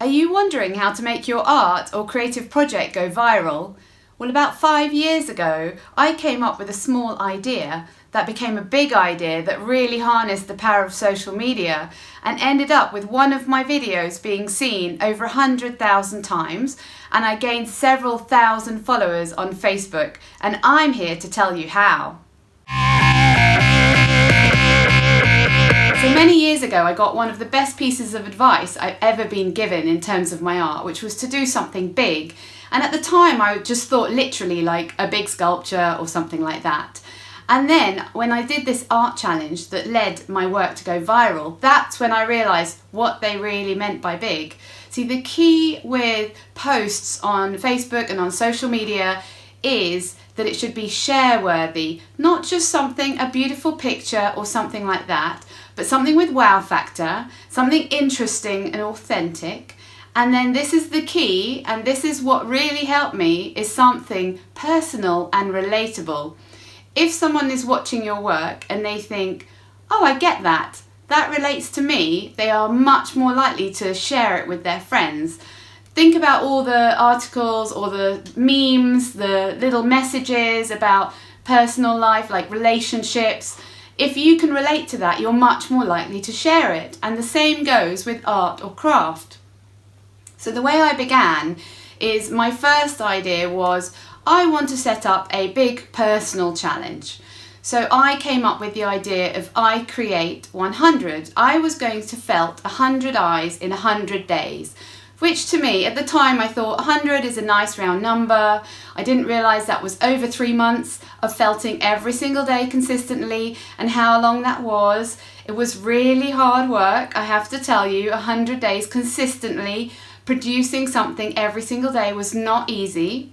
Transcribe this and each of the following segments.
Are you wondering how to make your art or creative project go viral? Well, about 5 years ago, I came up with a small idea that became a big idea that really harnessed the power of social media and ended up with one of my videos being seen over 100,000 times, and I gained several thousand followers on Facebook, and I'm here to tell you how. So many years ago, I got one of the best pieces of advice I've ever been given in terms of my art, which was to do something big. And at the time, I just thought literally like a big sculpture or something like that. And then when I did this art challenge that led my work to go viral, that's when I realised what they really meant by big. See, the key with posts on Facebook and on social media is that it should be share-worthy, not just a beautiful picture or something like that, but something with wow factor, something interesting and authentic. And then this is the key, and this is what really helped me, is something personal and relatable. If someone is watching your work and they think, oh, I get that relates to me, they are much more likely to share it with their friends. Think about all the articles or the memes, the little messages about personal life, like relationships. If you can relate to that, you're much more likely to share it. And the same goes with art or craft. So the way I began is, my first idea was, I want to set up a big personal challenge. So I came up with the idea of I create 100. I was going to felt 100 eyes in 100 days. Which to me, at the time, I thought 100 is a nice round number. I didn't realise that was over 3 months of felting every single day consistently, and how long that was. It was really hard work, I have to tell you. 100 days consistently producing something every single day was not easy.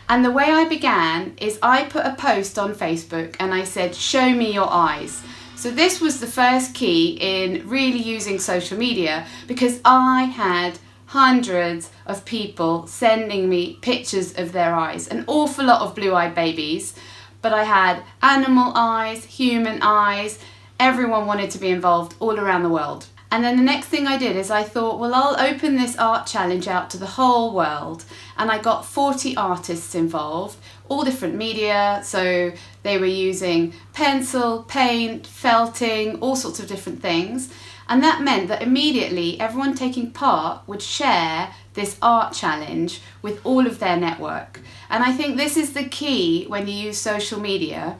And the way I began is I put a post on Facebook and I said, show me your eyes. So this was the first key in really using social media, because I had hundreds of people sending me pictures of their eyes, an awful lot of blue-eyed babies, but I had animal eyes, human eyes. Everyone wanted to be involved all around the world. And then the next thing I did is I thought, well, I'll open this art challenge out to the whole world. And I got 40 artists involved, all different media. So they were using pencil, paint, felting, all sorts of different things. And that meant that immediately everyone taking part would share this art challenge with all of their network. And I think this is the key when you use social media,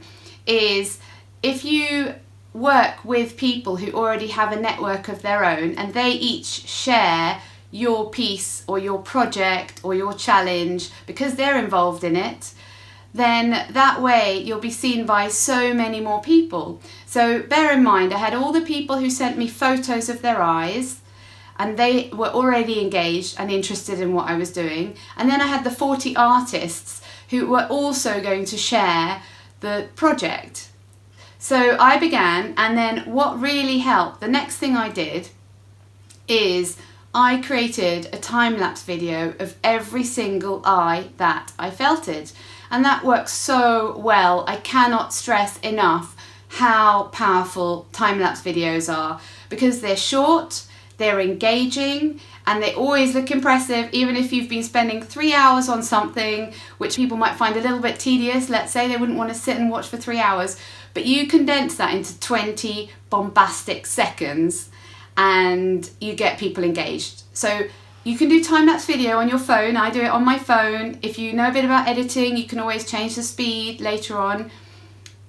is if you work with people who already have a network of their own and they each share your piece or your project or your challenge because they're involved in it, then that way you'll be seen by so many more people. So bear in mind, I had all the people who sent me photos of their eyes, and they were already engaged and interested in what I was doing. And then I had the 40 artists who were also going to share the project. So I began, and then what really helped, the next thing I did is I created a time-lapse video of every single eye that I felted. And that works so well. I cannot stress enough how powerful time-lapse videos are, because they're short, they're engaging, and they always look impressive. Even if you've been spending 3 hours on something, which people might find a little bit tedious, let's say they wouldn't want to sit and watch for 3 hours, but you condense that into 20 bombastic seconds and you get people engaged. So you can do time-lapse video on your phone. I do it on my phone. If you know a bit about editing, you can always change the speed later on.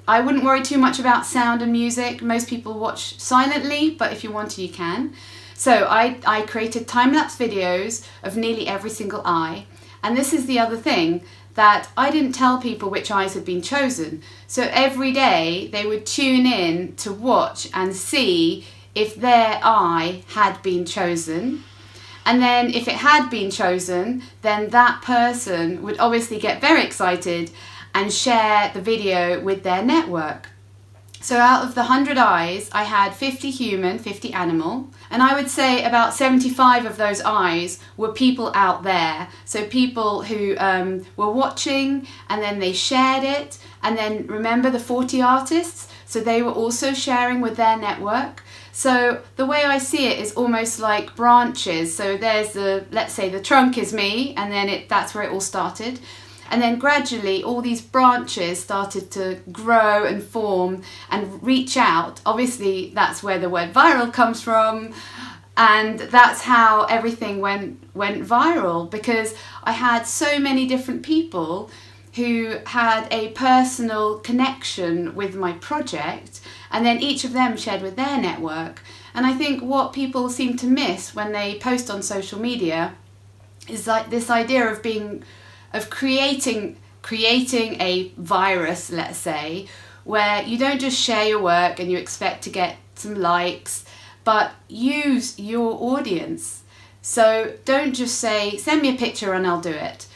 I wouldn't worry too much about sound and music. Most people watch silently, but if you want to, you can. So I created time-lapse videos of nearly every single eye. And this is the other thing, that I didn't tell people which eyes had been chosen. So every day they would tune in to watch and see if their eye had been chosen. And then if it had been chosen, then that person would obviously get very excited and share the video with their network. So out of the 100 eyes, I had 50 human, 50 animal, and I would say about 75 of those eyes were people out there. So people who were watching, and then they shared it, and then remember the 40 artists, so they were also sharing with their network. So the way I see it is almost like branches. So there's let's say the trunk is me, and then that's where it all started. And then gradually all these branches started to grow and form and reach out. Obviously that's where the word viral comes from. And that's how everything went viral, because I had so many different people who had a personal connection with my project, and then each of them shared with their network. And I think what people seem to miss when they post on social media is like this idea of creating a virus, let's say, where you don't just share your work and you expect to get some likes, but use your audience. So don't just say, send me a picture and I'll do it.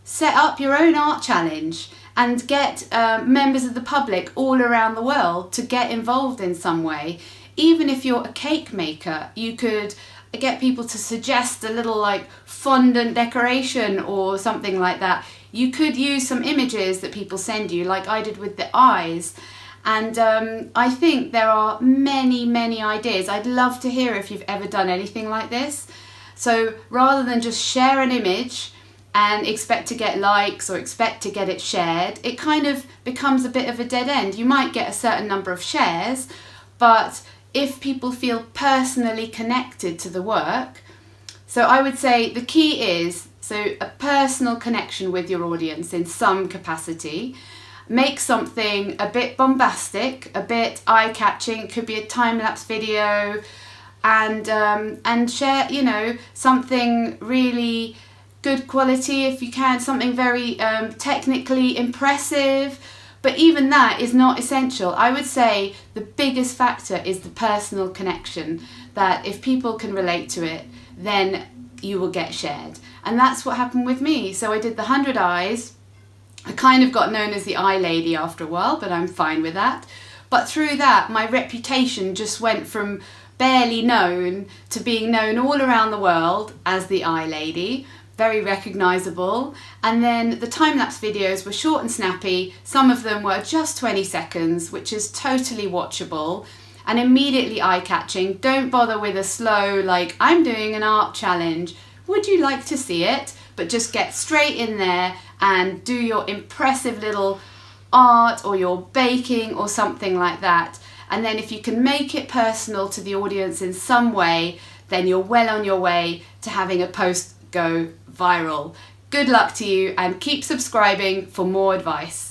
Set up your own art challenge and get members of the public all around the world to get involved in some way. Even if you're a cake maker, you could get people to suggest a little like fondant decoration or something like that. You could use some images that people send you, like I did with the eyes. And I think there are many, many ideas. I'd love to hear if you've ever done anything like this. So rather than just share an image and expect to get likes or expect to get it shared, it kind of becomes a bit of a dead end. You might get a certain number of shares, but if people feel personally connected to the work, so I would say the key is, so a personal connection with your audience in some capacity. Make something a bit bombastic, a bit eye-catching. It could be a time-lapse video, and share, something really good quality if you can, something very technically impressive. But even that is not essential. I would say the biggest factor is the personal connection, that if people can relate to it, then you will get shared. And that's what happened with me. So I did the 100 eyes. I kind of got known as the eye lady after a while, but I'm fine with that. But through that, my reputation just went from barely known to being known all around the world as the eye lady, very recognisable. And then the time-lapse videos were short and snappy. Some of them were just 20 seconds, which is totally watchable and immediately eye-catching. Don't bother with a slow, like, I'm doing an art challenge. Would you like to see it? But just get straight in there and do your impressive little art or your baking or something like that. And then if you can make it personal to the audience in some way, then you're well on your way to having a post go viral. Good luck to you, and keep subscribing for more advice.